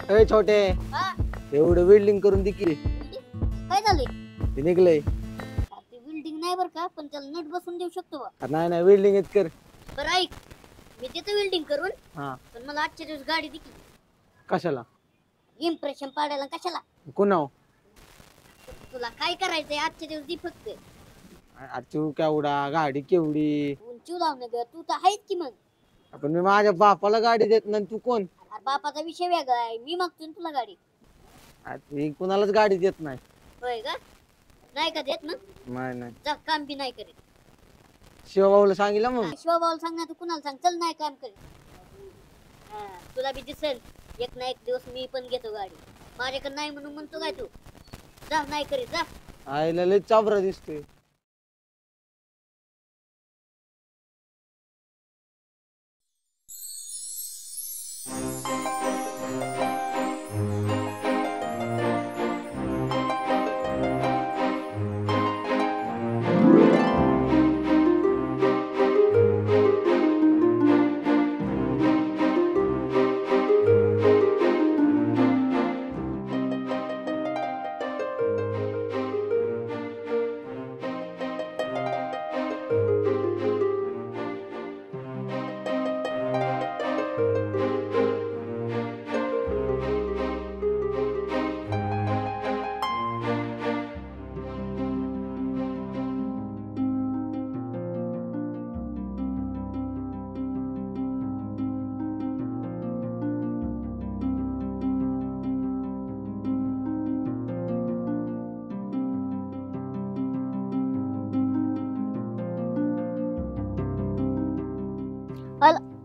ए छोटे, एवढं वेल्डिंग करून दे की. काय झालंय? ते निघलंय. ते बिल्डिंग नाही बरं का, पण त्याला नट बसून देऊ शकतो बा. नाही वेल्डिंग कर. बरं ऐक, मी देतो वेल्डिंग करून. हा, पण मला आजच्या दिवस गाडी दे की. कशाला? इम्प्रेशन पाडायला कशाला? कुणाव? तुला काय करायचंय आजच्या दिवस दे फक्त. तू केवढा, गाडी केवढी. उंची लावून ग, तू तर आहेच की मग. आपण मी माझ्या बापाला गाडी देत नाही, तू कोण? अरे बापाचा विषय वेगळा आहे, मी मागतो ना तुला गाडी. मी कुणालाच गाडी देत नाही. होय का? नाही का देत ना? नाही जा, काम बी नाही करीत. शिवभाऊला सांगितलं मग. शिवभाऊला सांग ना, तू कुणाला सांग, चल नाही काम करीत. तुला बी दिसेल एक ना एक दिवस मी पण घेतो गाडी. माझ्याकडे नाही म्हणून म्हणतो काय तू? जा, नाही करीत जा. आईला लय चाबरा दिसतोय.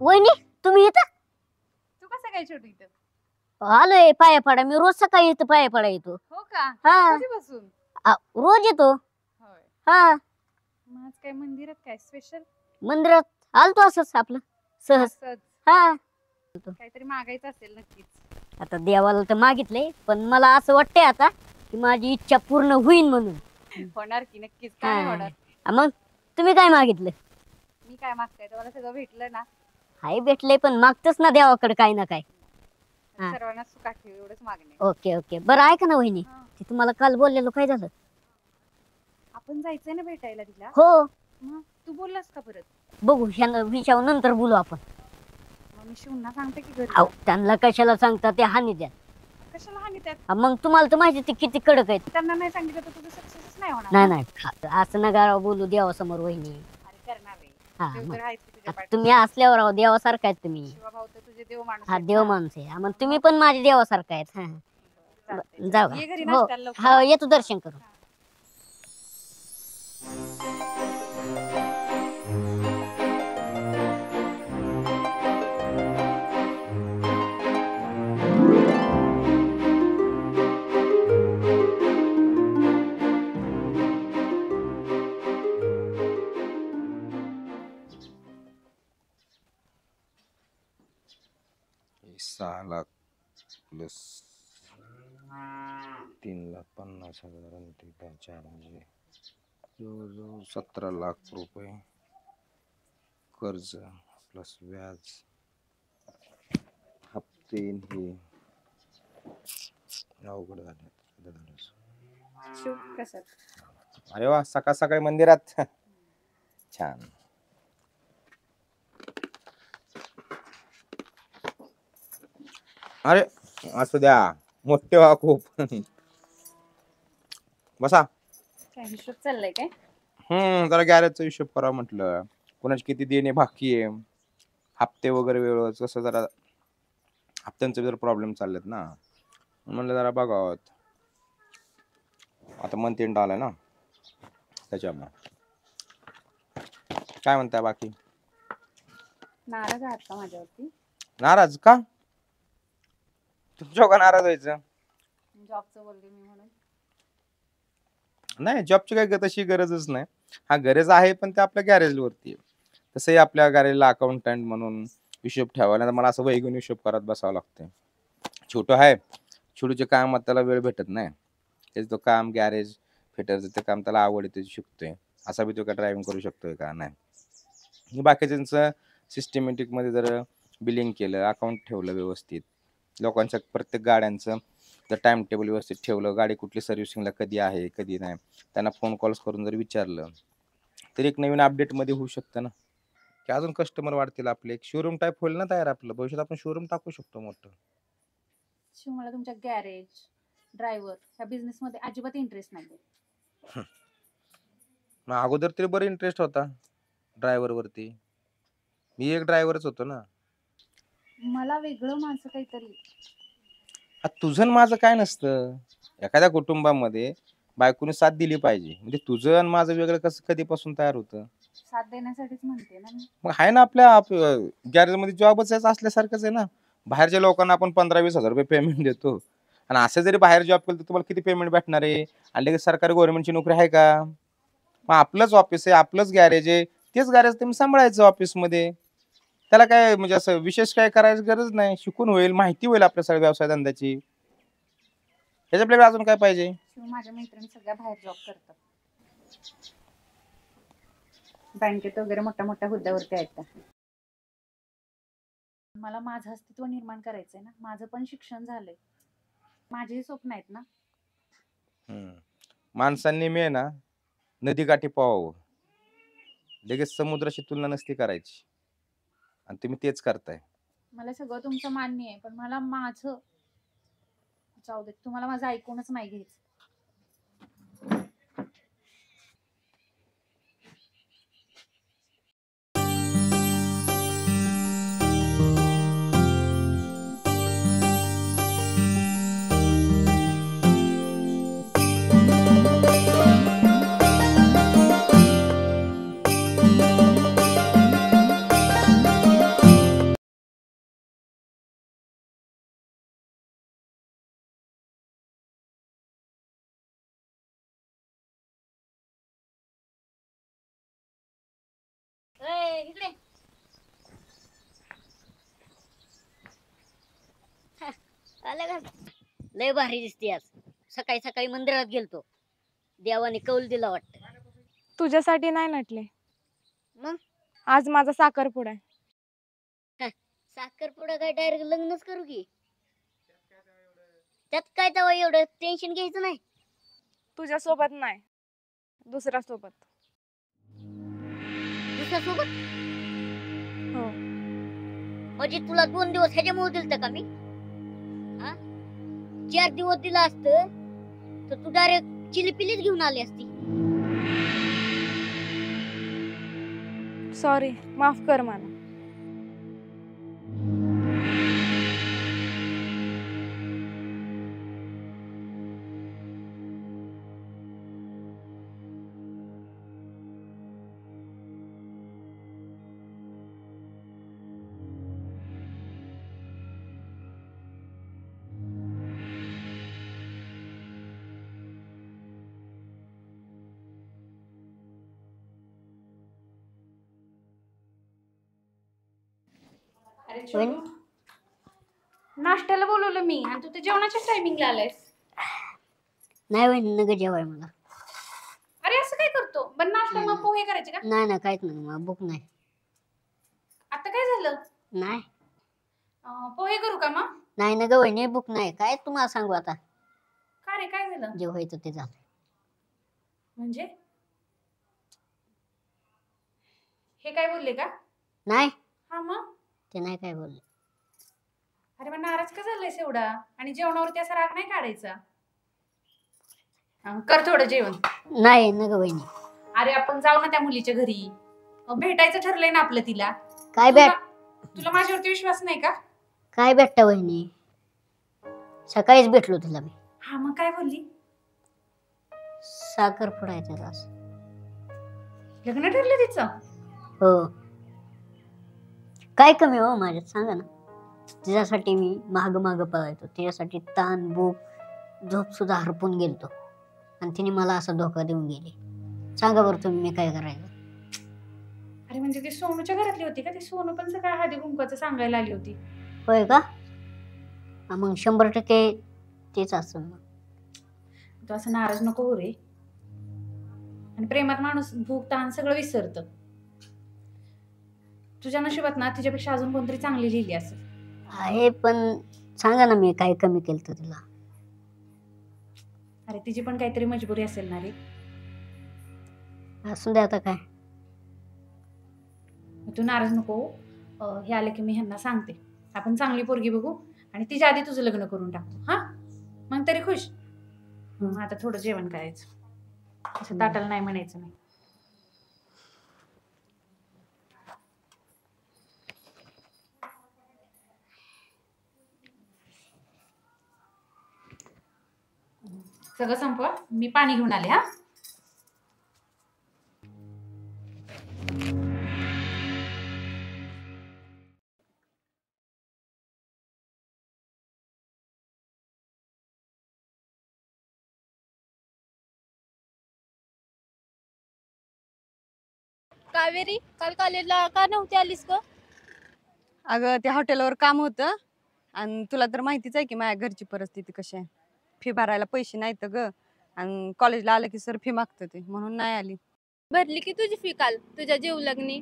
वहिनी, तुम्ही इथं? तू कसं काय छोटू इथं? आलोय पाया पडा. मी रोज सकाळी इथं पाया पडा येतो. हो का? हा. कधीपासून? रोज येतो. होय. हा, मग आज काय मंदिरात काय स्पेशल? मंदिरात आलतो असंच आपलं सहज. असंच हा, काहीतरी मागायचं असेल नक्कीच. आता देवाला तर मागितलंय, पण मला असं वाटतंय आता की माझी इच्छा पूर्ण होईल म्हणून. होणार की नक्कीच. काय हा. होणार? मग तुम्ही काय मागितलं? मी काय मागताय, तुम्हाला सगळं भेटलं ना? हाय भेटलंय, पण मागतच ना देवाकडे काय ना काय. हा. सर्वांना सुखात ठेव एवढंच मागणे. Okay okay. बरं ऐका ना वहिनी, ते तुम्हाला काल बोललेलो काय झालं? आपण जायचंय ना भेटायला तिला? हो, मग तू बोललास का परत? बघू ह्याच्यावर नंतर बोलू आपण. मग मी शिवून सांगते की घरी. अहो, त्यांना कशाला सांगता, ते हानी द्या. कशाला हानी त्यात? मग तुम्हाला तर माहिती ते किती कडक आहेत. त्यांना नाही सांगितलं तर तुझं सक्सेसच नाही होणार. नाही असं नका बोलू देवासमोर वहिनी. अरे करणार आहे. हा, देव मग. तर आहेच की तुझ्या आता पाठीशी. तुम्ही असल्यावर अहो, देवासारखा आहेत तुम्ही. शिवभाऊ तर तुझे देव माणूस हा, आहेत देव ना. माणूस आहे. मग तुम्ही पण माझे देवासारखा आहेत. हा, चालतंय. जाऊ ये घरी हो. नाश्त्याला लवकर. हा, येतो दर्शन करून. सहा लाख प्लस 3,50,000 आणि ते 4 म्हणजे जवळजवळ 17 लाख रुपये कर्ज प्लस व्याज हप्ते हे अवघड झाले. शिव कसं? अरे वा, सकाळ सकाळी मंदिरात छान. अरे असू द्या, मोठे व्हा खूप. बसा. काय हिशोब चाललाय काय? जरा गॅरेजचा हिशोब करा म्हटलं. कोणाचे किती देणे बाकी आहे, हप्ते वगैरे वेळ कसं जरा हप्त्यांचे जर प्रॉब्लेम चाललेत ना, म्हणलं जरा बघावं. आता मंथ एंड आलाय ना, त्याच्यामुळे. काय म्हणताय बाकी? नाराज आहात का माझ्यावरती? नाराज का? तुमच्या का नाराज व्हायचं? जॉबचं बोलले मी म्हणून. नाही, जॉबची काही तशी गरजच नाही. हा गरज आहे पण ते आपल्या गॅरेजवरती आहे. तसंही आपल्या गॅरेजला अकाउंटंट म्हणून हिशोब ठेवावा, नाही मला असं वैगून हिशोब करत बसावं लागतंय. छोटं आहे, छोटूच्या कामात त्याला वेळ भेटत नाही. त्याचं तो काम गॅरेज फिटरचं ते काम त्याला आवड आहे, ते शिकतोय. असा बी तो काय ड्रायव्हिंग करू शकतोय का? नाही. बाकीच्यांचं सिस्टमॅटिकमध्ये जर बिलिंग केलं, अकाउंट ठेवलं व्यवस्थित, लोकांच्या प्रत्येक गाड्यांचं जर टाइम टेबल व्यवस्थित ठेवलं, गाडी कुठली सर्व्हिसिंगला कधी आहे, कधी नाही, त्यांना फोन कॉल्स करून जर विचारलं, तर एक नवीन अपडेटमध्ये होऊ शकतं ना, की अजून कस्टमर वाढतील आपले. एक शोरूम टाईप होईल ना तयार आपलं. भविष्यात आपण शोरूम टाकू शकतो मोठं. शिव, मला तुमच्या गॅरेज ड्रायव्हर ह्या बिझनेस मध्ये अजिबात इंटरेस्ट नाहीये. मग अगोदर तरी बरं इंटरेस्ट होता ड्रायव्हरवरती. मी एक ड्रायव्हरच होतो ना. मला वेगळं माझं काहीतरी. तुझं आणि माझं काय नसतं. एखाद्या कुटुंबामध्ये बायकोने साथ दिली पाहिजे. म्हणजे तुझं आणि माझं वेगळं कसं कधीपासून तयार होतं? साथ देण्यासाठीच म्हणते ना मी. मग आहे ना आपल्या गॅरेजमध्ये जॉबच असल्यासारखंच आहे ना. बाहेरच्या लोकांना आपण 15-20 हजार रुपये पेमेंट देतो आणि असं जरी बाहेर जॉब केलं तर तुम्हाला किती पेमेंट भेटणार आहे? आणि लगेच सरकारी गव्हर्नमेंटची नोकरी आहे का? मग आपलंच ऑफिस आहे, आपलंच गॅरेज आहे, तेच गॅरेज तुम्ही सांभाळायचं ऑफिसमध्ये. त्याला काय म्हणजे असं विशेष काय करायची गरज नाही. शिकून होईल, माहिती होईल आपल्या सगळ्या व्यवसाय धंद्याची. त्याच्यापैकी अजून काय पाहिजे? शिव, माझ्या मैत्रिणी सगळ्या बाहेर जॉब करतात, बँकेत वगैरे मोठ्या मोठ्या हुद्द्यावरती आहेत त्या. मला माझं अस्तित्व निर्माण करायचंय ना. माझं पण शिक्षण झालंय, माझेही स्वप्न आहेत ना. माणसांनी मी आहे ना नदीकाठी पोहावं. लगेच समुद्राशी तुलना नसती करायची. आणि तुम्ही तेच करताय. मला सगळं तुमचं मान्य आहे, पण मला माझं जाऊ दे. तुम्हाला माझं ऐकूनच नाही घ्यायचं. ए, इकडे आलं का? लय भारी दिसते आज. सकाळी सकाळी मंदिरात गेलतो, देवाने कौल दिला वाटतं. तुझ्यासाठी नाही नटले. मग आज माझा साखरपुडा आहे. साखरपुडा काय डायरेक्ट लग्नच करू की? त्यात काय तेव्हा एवढं टेन्शन घ्यायचं नाही. तुझ्या सोबत नाही, दुसऱ्या सोबत. दुसऱ्या सोबत? हो. म्हणजे तुला 2 दिवस ह्याच्यामुळे दिलत का मी? 4 दिवस दिला असतं तर तू डायरेक्ट चिलीपिलीच घेऊन आली असती. सॉरी, माफ कर मला. अरे छोटू, नाश्त्याला बोलवलं मी आणि तू तर जेवणाच्या टायमिंगला आलायस. नाही वहिनी, नग जेवाय मला. अरे असं काय करतो? बरं नाश्ता मग पोहे करायचे का? नाही काहीच नाही, मला भूक नाही. आता काय झालं? नाही पोहे करू का मग? नाही ना ग वहिनी, भूक नाही. काय तुम्हाला सांगू आता, का रे, काय झालं? जे व्हायचं ते झालं. म्हणजे हे काय बोलले का? नाही, हा मग ते नाही काय बोलले. अरे मग नाराज का झालायस एवढा? आणि जेवणावरती असा राग नाही काढायचा. कर थोडं जेवण. नाही ना ग वहिनी. अरे आपण जाऊ ना त्या मुलीच्या घरी, भेटायचं ठरलंय ना आपलं तिला. काय भेट? तुला माझ्यावरती विश्वास नाही का? काय भेटत वहिनी? सकाळीच भेटलो तुला मी. हा मग काय बोलली? साखरपुडा आहे त्याचा. लग्न ठरलं तिचं? हो. काय कमी हो माझ्यात, सांगा ना. तिच्यासाठी मी माग पळायचो, तिच्यासाठी ताण भूक झोप सुद्धा हरपून गेलतो आणि तिने मला असा धोका देऊन गेली. सांगा बरं तुम्ही मी काय करायचं. अरे म्हणजे ती सोनूच्या घरातली होती का? ती सोनू पण सगळं हळदी कुंकवाचं सांगायला आली होती. होय का? मग 100% तेच असेल मग. तू असं नाराज नको हो रे. आणि प्रेमात माणूस भूक तहान सगळं विसरतं. तुझ्या नशिबात ना तिच्यापेक्षा अजून कोणतरी चांगली लिहिली असेल. आहे पण सांगा ना मी काय कमी केलं तर तिला. अरे तिची पण काहीतरी मजबुरी असेल ना रे. असून दे आता काय. तू नाराज नको हो. हे आलं की मी ह्यांना सांगते. आपण चांगली पोरगी बघू आणि तिच्या आधी तुझं लग्न करून टाकू. हा मग तरी खुश. मग आता थोडं जेवण करायचं. असं ताटाला नाही म्हणायचं नाही. सगळं संपवा. मी पाणी घेऊन आले. हा कावेरी, काल कॉलेजला का नव्हती आलीस ग? अगं त्या हॉटेलवर काम होतं आणि तुला तर माहितीच आहे की माझ्या घरची परिस्थिती कशी आहे. फी भरायला पैसे नाहीत ग आणि कॉलेजला आलं की सर फी मागतं ते म्हणून नाही आली. भरली की तुझी फी काल तुझ्या जीवलग्नी.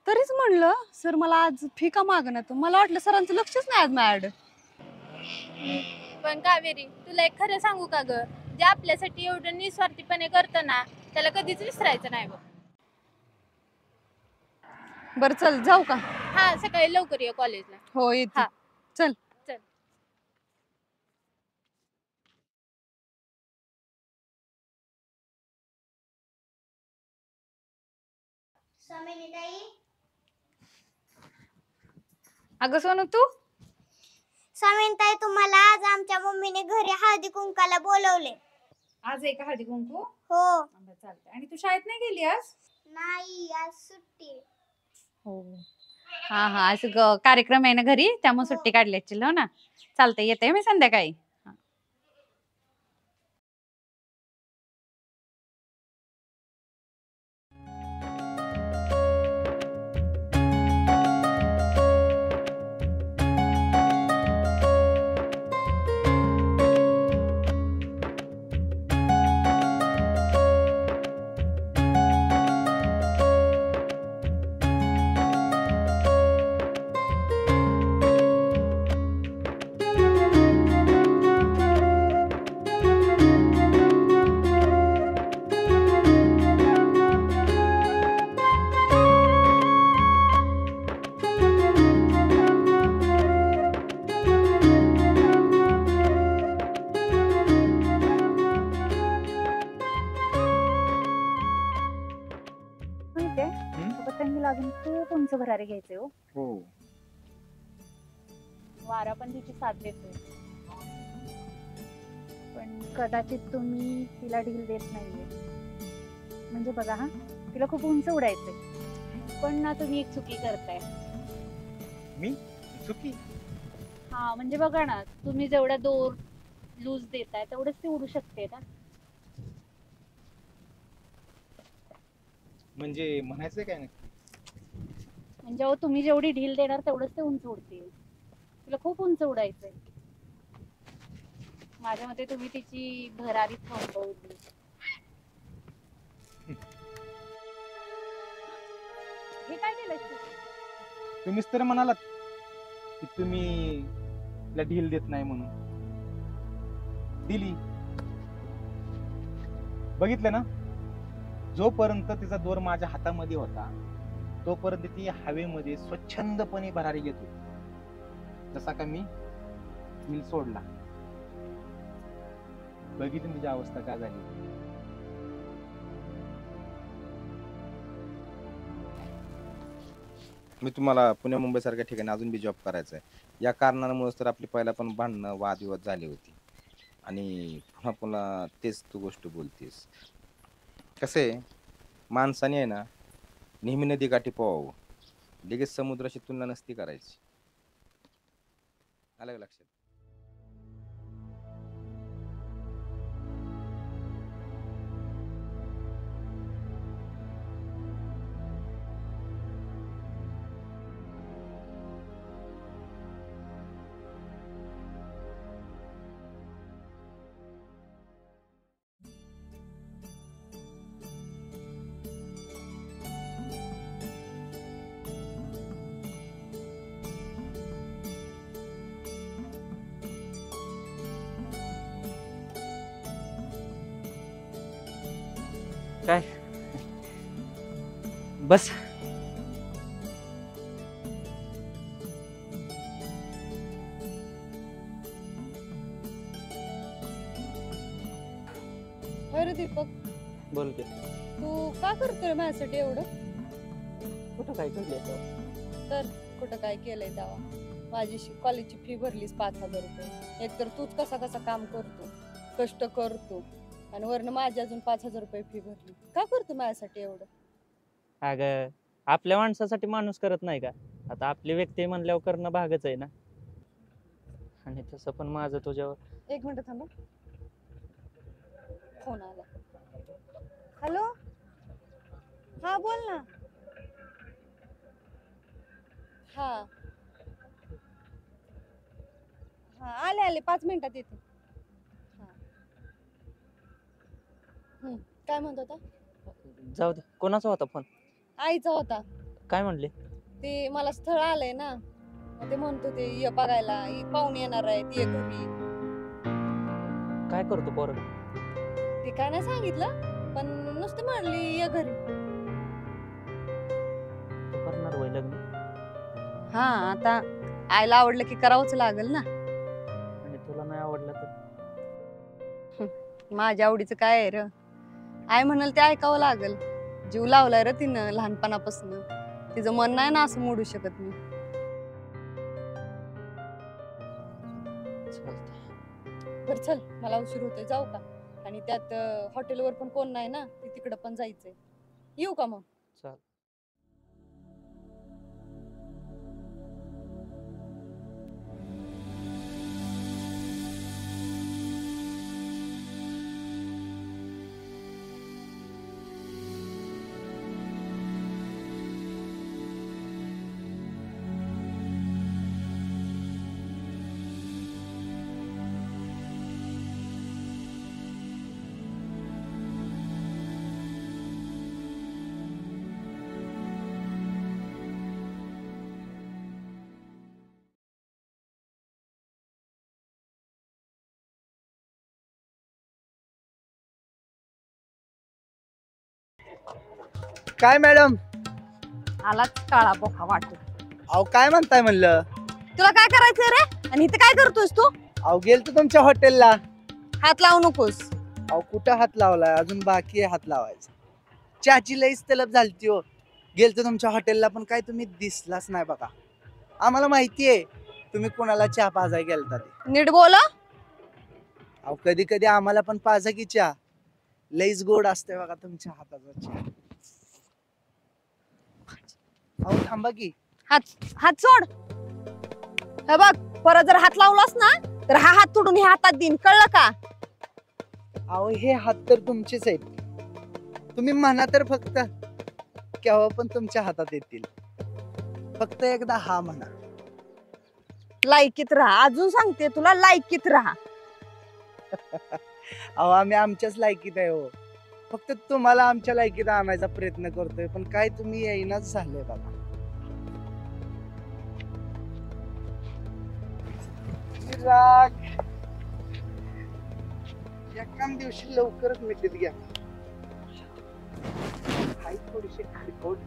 तरीच म्हणलं सर मला आज फी का मागणार. मला वाटलं सरांचं लक्षच नाही आज माझ्याकडं. पण कावेरी, तुला एक खरं सांगू का ग, जे आपल्यासाठी एवढं निस्वार्थीपणे करतं ना त्याला कधीच विसरायचं नाही बघ. बरं चल जाऊ का? हा, सकाळी लवकर ये कॉलेजला. हो येते. हा. चल. चल. अगं सोनू तू स्वामींताई, तुम्हाला आज आमच्या मम्मीने घरी हळदी कुंकाला बोलवले. आज आहे का हळदी कुंकू? हो. चालतंय. आणि तू शाळेत नाही गेली आज? नाही, आज सुट्टी. हो. हा हा असं कार्यक्रम आहे ना घरी त्यामुळे सुट्टी काढली हो ना. चालतंय येते मी संध्याकाळी. पतंगीला अजून खूप उंच भरारी घ्यायचे हो. हो. वारा पण तिची साथ देतोय. पण कदाचित तुम्ही तिला ढील देत नाहीये. म्हणजे बघा हा, तिला खूप उंच उडायचंय पण ना तुम्ही एक चुकी करताय. मी चुकी? हा म्हणजे बघा ना, तुम्ही जेवढा दोर लूज देताय तेवढंच ती उडू शकते ना. म्हणजे म्हणायचं काय नक्की? म्हणजे तुम्ही जेवढी ढील देणार तेवढंच ते उंच उडतील. तिला खूप उंच उडायचंय. माझ्या मते तुम्ही तिची भरारी थांबवली. हे काय केलं? तुम्हीच तर म्हणालात की तुम्ही तिला ढील देत नाही म्हणून. दिली. बघितलं ना, जोपर्यंत तिचा दोर माझ्या हातामध्ये होता तोपर्यंत ती हवेमध्ये स्वच्छंदपणे भरारी घेत होती. जसा का मी सोडला, बघितली तुझी अवस्था काय झाली. मी तुम्हाला पुणे मुंबई सारख्या ठिकाणी अजून बी जॉब करायचा आहे. या कारणामुळेच तर आपली पहिला पण भांडणं वादविवाद झाली होती आणि पुन्हा पुन्हा तेच तू गोष्ट बोलतेस. कसे माणसाने आहे ना नेहमी नदी काठी पोहावं, लगेच समुद्राशी तुलना नसती करायची. आलं का लक्षात? काय बस. अरे दीपक, बोल की. तू का करतोय माझ्यासाठी एवढं? कुठं काय केलंय? तर कुठं काय केलंय तेव्हा? माझी कॉलेजची फी भरलीस 5,000 रुपये. एकतर तूच कसा कसा काम करतो, कष्ट करतो, आणि वरनं माझी अजून 5,000 रुपये फी भरली. का करतो माझ्यासाठी एवढं? अगं आपल्या माणसासाठी माणूस करत नाही का? आता आपली व्यक्ती म्हणल्यावर करणं भागच आहे ना. आणि तसं पण माझं तुझ्यावर. एक मिनिट थांबा, फोन आला. हॅलो, हा बोल ना. हा हा, आले 5 मिनिटात येते. हा. काय म्हणत होता? जाऊ दे. कोणाचा होता फोन? आईचा होता. काय म्हणले? ते मला स्थळ आलंय ना, मग ते म्हणतो ते ये बघायला, पाहुणे येणार आहेत, ये घरी. काय करतो पोरग? ते काय नाही सांगितलं, पण नुसतं म्हणली ये घरी. तू करणार वय लग्न? हा, आता आईला आवडलं की करावंच लागेल ना. आणि तुला नाही आवडलं तर? माझ्या आवडीचं काय आहे र? आई म्हणाल ते ऐकावं लागल. जीव लावलाय र तिनं लहानपणापासून. तिचं मन नाही ना असं मोडू शकत मी. बर चल, मला उशीर होतोय, जाऊ का? आणि त्यात हॉटेलवर पण कोण नाही ना, तिकडं पण जायचंय. येऊ का मग? चल. काय मॅडम? आलाच काळा बोका वाटतो. अहो काय म्हणताय म्हणलं? तुला काय करायचंय रे? आणि इथं काय करतोस तू? अहो गेलतो तुमच्या हॉटेलला. हात लावू नकोस. अहो कुठं हात लावलाय? अजून बाकी आहे हात लावायचा. चहाची लईच तलब झालती हो. गेलतो तुमच्या हॉटेलला, पण काय तुम्ही दिसलाच नाही बघा. आम्हाला माहितीये तुम्ही कोणाला चहा पाजाय गेलता ते. नीट बोला. अहो कधी कधी आम्हाला पण पाजा की चहा. लईच गोड असते बघा तुमच्या हाताचा चहा. अहो थांबा की. हात सोड. हे बघ, परत जर हात लावलास ना तर हा हात तोडून हे हातात देईन, कळलं का? अहो हे हात तर तुमचेच आहेत. तुम्ही म्हणा तर फक्त, केव्हा पण तुमच्या हातात येतील. फक्त एकदा हा म्हणा. लायकीत राहा. अजून सांगते तुला, लायकीत राहा. अहो आम्ही आमच्याच लायकीत आहे हो. फक्त तुम्हाला आमच्या लायकीत आणायचा प्रयत्न करतोय, पण काय तुम्ही येईनाच झाले बाबा. राग एकाच दिवशी लवकरच मिटत घ्या. थोडीशी खडखोड